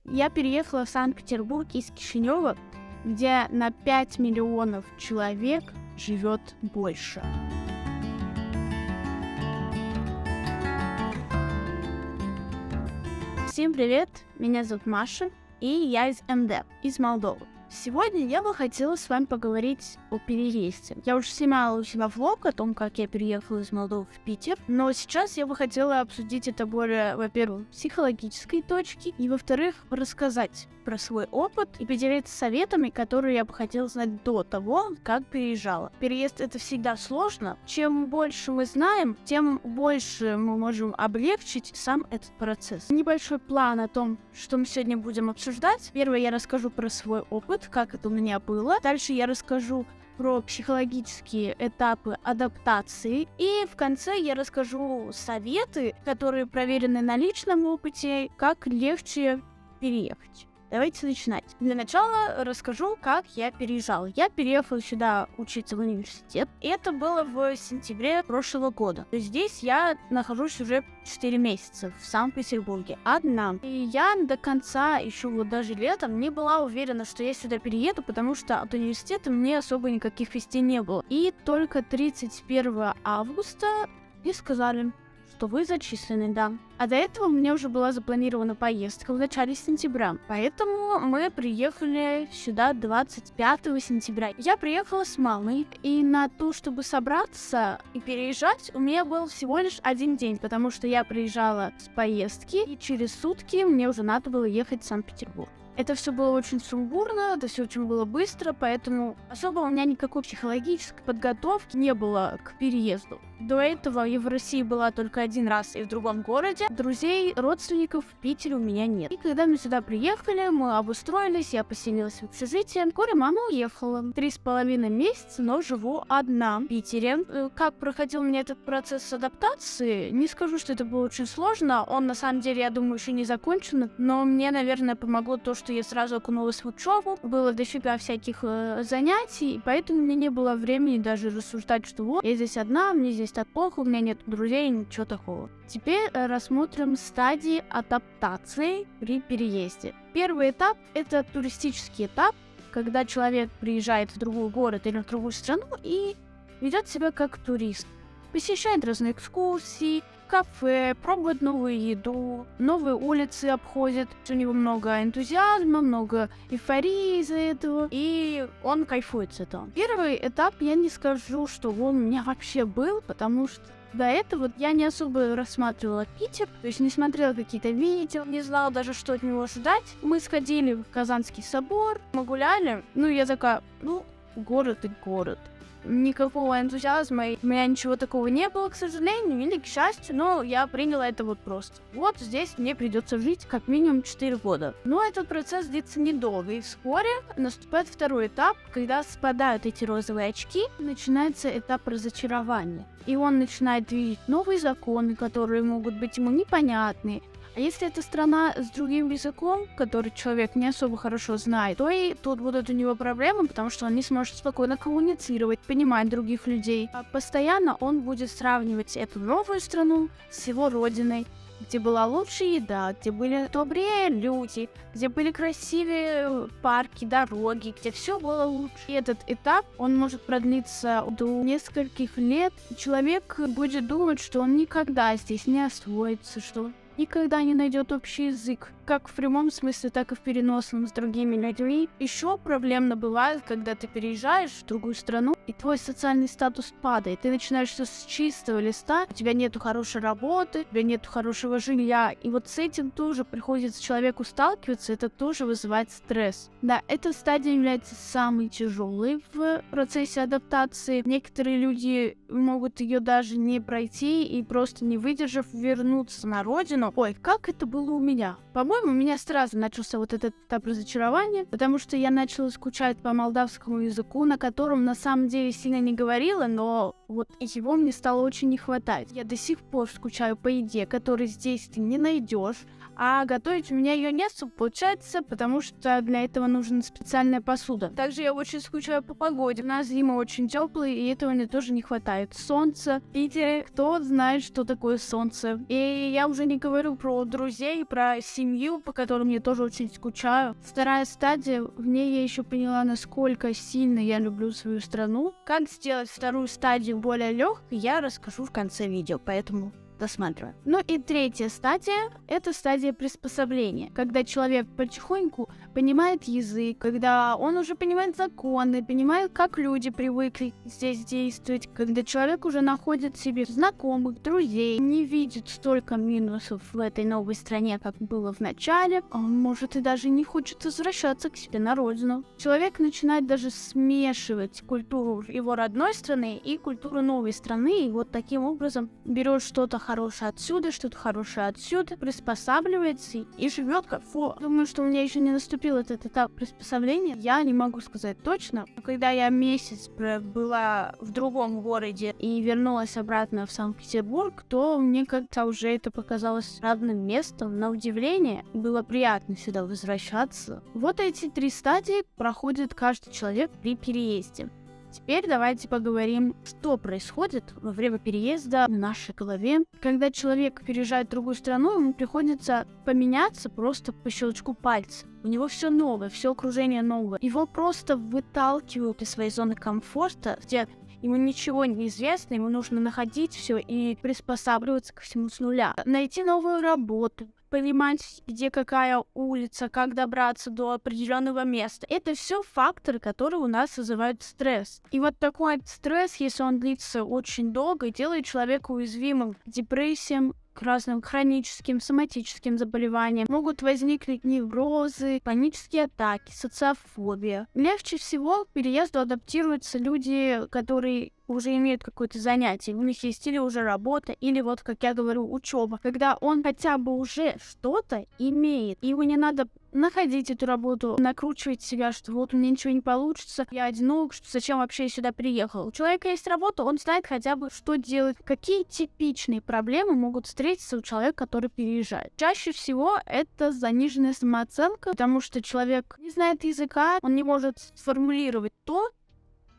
Я переехала в Санкт-Петербург из Кишинева, где на 5 миллионов человек живет больше. Всем привет, меня зовут Маша, и я из МД, из Молдовы. Сегодня я бы хотела с вами поговорить о переезде. Я уже снимала у себя влог о том, как я переехала из Молдовы в Питер, но сейчас я бы хотела обсудить это более, во-первых, психологической точки, и, во-вторых, рассказать про свой опыт и поделиться советами, которые я бы хотела знать до того, как переезжала. Переезд — это всегда сложно. Чем больше мы знаем, тем больше мы можем облегчить сам этот процесс. Небольшой план о том, что мы сегодня будем обсуждать. Первое, я расскажу про свой опыт, как это у меня было. Дальше я расскажу про психологические этапы адаптации. И в конце я расскажу советы, которые проверены на личном опыте, как легче переехать. Давайте начинать. Для начала расскажу, как я переезжала. Я переехала сюда учиться в университет. И это было в сентябре прошлого года. То есть здесь я нахожусь уже 4 месяца в Санкт-Петербурге. Одна. И я до конца, еще вот даже летом, не была уверена, что я сюда перееду, потому что от университета мне особо никаких вестей не было. И только 31 августа мне сказали, что вы зачислены, да. А до этого у меня уже была запланирована поездка в начале сентября. Поэтому мы приехали сюда 25 сентября. Я приехала с мамой, и на то, чтобы собраться и переезжать, у меня был всего лишь один день, потому что я приезжала с поездки, и через сутки мне уже надо было ехать в Санкт-Петербург. Это все было очень сумбурно, это все очень было быстро, поэтому особо у меня никакой психологической подготовки не было к переезду. До этого я в России была только один раз и в другом городе. Друзей, родственников в Питере у меня нет. И когда мы сюда приехали, мы обустроились, я поселилась в общежитии. Вскоре мама уехала. 3,5 месяца, но живу одна в Питере. Как проходил у меня этот процесс адаптации, не скажу, что это было очень сложно. Он, на самом деле, я думаю, еще не закончен. Но мне, наверное, помогло то, что я сразу окунулась в учебу. Было дофига всяких занятий, и поэтому мне не было времени даже рассуждать, что вот, я здесь одна, мне здесь так плохо, у меня нет друзей, ничего такого. Теперь рассмотрим стадии адаптации при переезде. Первый этап — это туристический этап, когда человек приезжает в другой город или в другую страну и ведет себя как турист. Посещает разные экскурсии, кафе, пробует новую еду, новые улицы обходит. У него много энтузиазма, много эйфории из-за этого, и он кайфует с этого. Первый этап, я не скажу, что он у меня вообще был, потому что до этого я не особо рассматривала Питер, то есть не смотрела какие-то видео, не знала даже, что от него ожидать. Мы сходили в Казанский собор, мы гуляли, я такая, город и город. Никакого энтузиазма, у меня ничего такого не было, к сожалению, или к счастью, но я приняла это вот просто. Вот здесь мне придется жить как минимум 4 года. Но этот процесс длится недолго, и вскоре наступает второй этап, когда спадают эти розовые очки, начинается этап разочарования. И он начинает видеть новые законы, которые могут быть ему непонятны. А если это страна с другим языком, который человек не особо хорошо знает, то и тут будут у него проблемы, потому что он не сможет спокойно коммуницировать, понимать других людей. А постоянно он будет сравнивать эту новую страну с его родиной, где была лучшая еда, где были добрее люди, где были красивые парки, дороги, где все было лучше. И этот этап, он может продлиться до нескольких лет. Человек будет думать, что он никогда здесь не освоится, что никогда не найдет общий язык, как в прямом смысле, так и в переносном, с другими людьми. Еще проблемно бывает, когда ты переезжаешь в другую страну, и твой социальный статус падает. Ты начинаешь все с чистого листа, у тебя нету хорошей работы, у тебя нету хорошего жилья. И вот с этим тоже приходится человеку сталкиваться, это тоже вызывает стресс. Да, эта стадия является самой тяжелой в процессе адаптации. Некоторые люди могут ее даже не пройти и просто не выдержав вернуться на родину. Ой, как это было у меня? По-моему, у меня сразу начался вот этот этап разочарования, потому что я начала скучать по молдавскому языку, на котором на самом деле сильно не говорила, но вот его мне стало очень не хватать. Я до сих пор скучаю по еде, которой здесь ты не найдешь, А готовить у меня ее не особо получается, потому что для этого нужна специальная посуда. Также я очень скучаю по погоде. У нас зима очень теплая, и этого мне тоже не хватает. Солнце в Питере, кто знает, что такое солнце. И я уже не говорю про друзей, про семью, по которым я тоже очень скучаю. Вторая стадия, в ней я еще поняла, насколько сильно я люблю свою страну. Как сделать вторую стадию более легкой, я расскажу в конце видео, поэтому досматриваем. Ну и третья стадия — это стадия приспособления, когда человек потихоньку понимает язык, когда он уже понимает законы, понимает, как люди привыкли здесь действовать, когда человек уже находит себе знакомых, друзей, не видит столько минусов в этой новой стране, как было в начале, он может и даже не хочет возвращаться к себе на родину. Человек начинает даже смешивать культуру его родной страны и культуру новой страны, и вот таким образом берет что-то хорошее отсюда, что-то хорошее отсюда, приспосабливается и живет как фо. Думаю, что у меня еще не наступил этот этап приспособления. Я не могу сказать точно. Но когда я месяц была в другом городе и вернулась обратно в Санкт-Петербург, то мне как-то уже это показалось родным местом. На удивление, было приятно сюда возвращаться. Вот эти 3 стадии проходит каждый человек при переезде. Теперь давайте поговорим, что происходит во время переезда в нашей голове. Когда человек переезжает в другую страну, ему приходится поменяться просто по щелчку пальца. У него все новое, все окружение новое. Его просто выталкивают из своей зоны комфорта, где ему ничего не известно, ему нужно находить все и приспосабливаться ко всему с нуля. Найти новую работу, понимать, где какая улица, как добраться до определенного места. Это все факторы, которые у нас вызывают стресс. И вот такой стресс, если он длится очень долго, делает человека уязвимым к депрессиям, к разным хроническим, соматическим заболеваниям. Могут возникнуть неврозы, панические атаки, социофобия. Легче всего к переезду адаптируются люди, которые уже имеют какое-то занятие, у них есть или уже работа, или вот, как я говорю, учеба, когда он хотя бы уже что-то имеет, и ему не надо находить эту работу, накручивать себя, что вот у меня ничего не получится, я одинок, что зачем вообще я сюда приехал. У человека есть работа, он знает хотя бы, что делать. Какие типичные проблемы могут встретиться у человека, который переезжает? Чаще всего это заниженная самооценка, потому что человек не знает языка, он не может сформулировать то,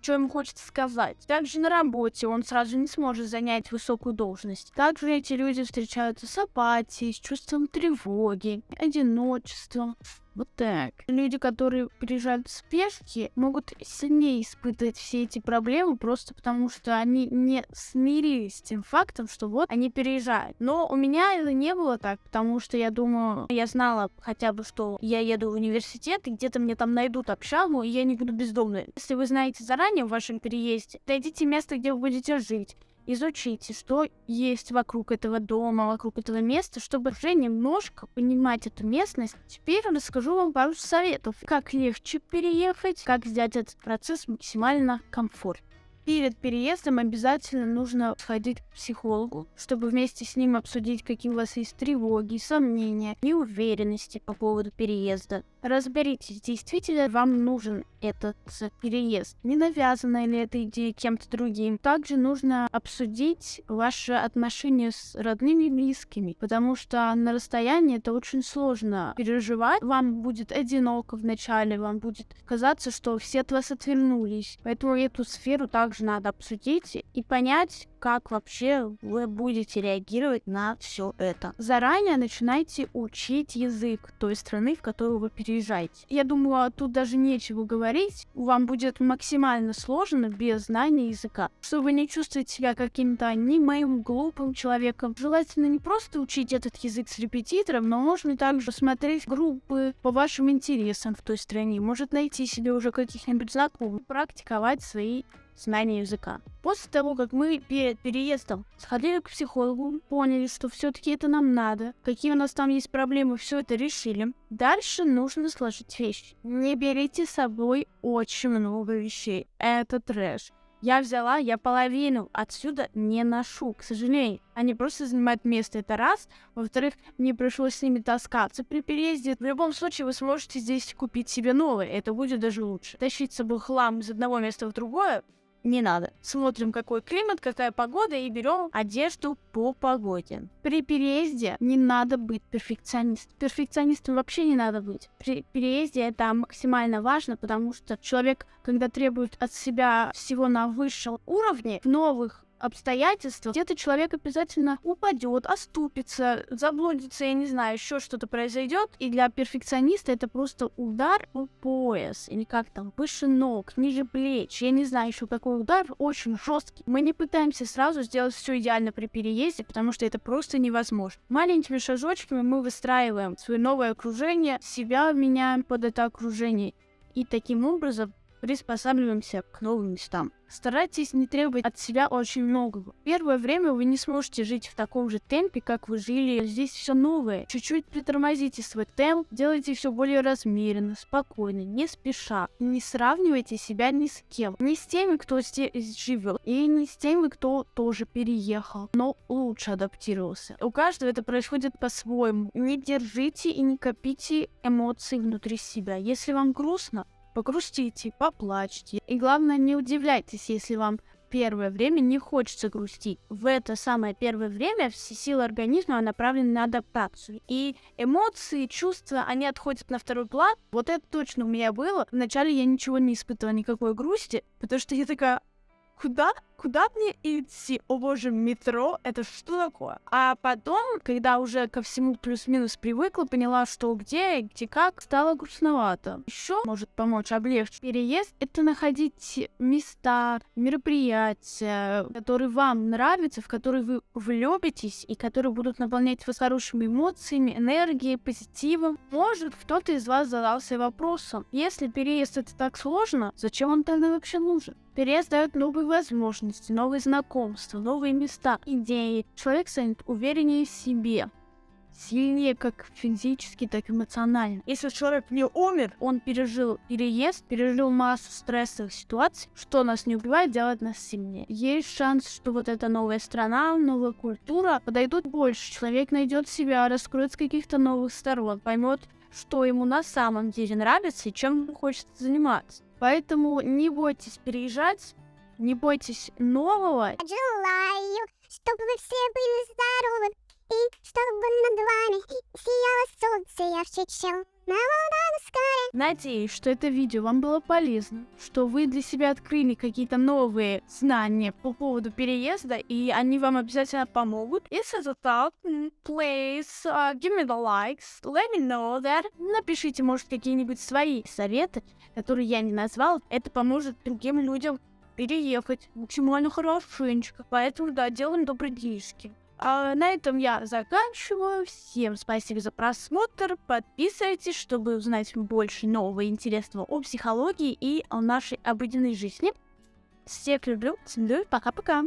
что ему хочется сказать. Также на работе он сразу не сможет занять высокую должность. Также эти люди встречаются с апатией, с чувством тревоги, одиночеством. Вот так. Люди, которые приезжают в спешке, могут сильнее испытывать все эти проблемы просто потому, что они не смирились с тем фактом, что вот они переезжают. Но у меня это не было так, потому что я думаю, я знала хотя бы, что я еду в университет, и где-то мне там найдут общагу, и я не буду бездомной. Если вы знаете заранее в вашем переезде, найдите место, где вы будете жить. Изучите, что есть вокруг этого дома, вокруг этого места, чтобы уже немножко понимать эту местность. Теперь расскажу вам пару советов, как легче переехать, как сделать этот процесс максимально комфортным. Перед переездом обязательно нужно сходить к психологу, чтобы вместе с ним обсудить, какие у вас есть тревоги, сомнения, неуверенности по поводу переезда. Разберитесь, действительно вам нужен этот переезд. Не навязана ли эта идея кем-то другим. Также нужно обсудить ваши отношения с родными и близкими, потому что на расстоянии это очень сложно переживать. Вам будет одиноко вначале, вам будет казаться, что все от вас отвернулись. Поэтому эту сферу также надо обсудить и понять, как вообще вы будете реагировать на все это. Заранее начинайте учить язык той страны, в которую вы переезжаете. Я думаю, тут даже нечего говорить. Вам будет максимально сложно без знания языка. Чтобы не чувствовать себя каким-то немым, глупым человеком, желательно не просто учить этот язык с репетитором, но можно также смотреть группы по вашим интересам в той стране. Может найти себе уже каких-нибудь знакомых, практиковать свои знания языка. После того, как мы перед переездом сходили к психологу, поняли, что все-таки это нам надо, какие у нас там есть проблемы, все это решили. Дальше нужно сложить вещи. Не берите с собой очень много вещей. Это трэш. Я половину отсюда не ношу, к сожалению. Они просто занимают место, это раз. Во-вторых, мне пришлось с ними таскаться при переезде. В любом случае, вы сможете здесь купить себе новое, это будет даже лучше. Тащить с собой хлам из одного места в другое не надо. Смотрим, какой климат, какая погода, и берем одежду по погоде. При переезде не надо быть перфекционистом. Перфекционистом вообще не надо быть. При переезде это максимально важно, потому что человек, когда требует от себя всего на высшем уровне, в новых обстоятельствах, где-то человек обязательно упадет, оступится, заблудится, я не знаю, еще что-то произойдет. И для перфекциониста это просто удар в пояс, или как там, выше ног, ниже плеч. Я не знаю еще какой удар, очень жесткий. Мы не пытаемся сразу сделать все идеально при переезде, потому что это просто невозможно. Маленькими шажочками мы выстраиваем свое новое окружение, себя меняем под это окружение. И таким образом приспосабливаемся к новым местам. Старайтесь не требовать от себя очень многого. Первое время вы не сможете жить в таком же темпе, как вы жили. Здесь все новое. Чуть-чуть притормозите свой темп, делайте все более размеренно, спокойно, не спеша. Не сравнивайте себя ни с кем. Не с теми, кто здесь живет, и не с теми, кто тоже переехал, но лучше адаптировался. У каждого это происходит по-своему. Не держите и не копите эмоций внутри себя. Если вам грустно, погрустите, поплачьте. И главное, не удивляйтесь, если вам первое время не хочется грустить. В это самое первое время все силы организма направлены на адаптацию. И эмоции, чувства, они отходят на второй план. Вот это точно у меня было. Вначале я ничего не испытывала, никакой грусти, потому что я такая: Куда мне идти? О боже, метро, это что такое? А потом, когда уже ко всему плюс-минус привыкла, поняла, что где как, стало грустновато. Еще может помочь облегчить переезд — это находить места, мероприятия, которые вам нравятся, в которые вы влюбитесь и которые будут наполнять вас хорошими эмоциями, энергией, позитивом. Может, кто-то из вас задался вопросом: если переезд это так сложно, зачем он тогда вообще нужен? Переезд дает новые возможности, новые знакомства, новые места, идеи. Человек станет увереннее в себе, сильнее как физически, так и эмоционально. Если человек не умер, он пережил переезд, пережил массу стрессовых ситуаций, что нас не убивает, делает нас сильнее. Есть шанс, что вот эта новая страна, новая культура подойдут больше. Человек найдет себя, раскроет с каких-то новых сторон, поймет, что ему на самом деле нравится и чем ему хочется заниматься. Поэтому не бойтесь переезжать, не бойтесь нового. Желаю, чтобы вы все были здоровы, и чтобы над вами сияло солнце ярче, чем на Мадагаскаре. Надеюсь, что это видео вам было полезно, что вы для себя открыли какие-то новые знания по поводу переезда, и они вам обязательно помогут. Если это так, please give me the likes, let me know that. Напишите, может, какие-нибудь свои советы, которые я не назвала. Это поможет другим людям переехать максимально хорошенечко. Поэтому, да, делаем добрые делишки. А на этом я заканчиваю. Всем спасибо за просмотр. Подписывайтесь, чтобы узнать больше нового и интересного о психологии и о нашей обыденной жизни. Всех люблю, целую, пока-пока.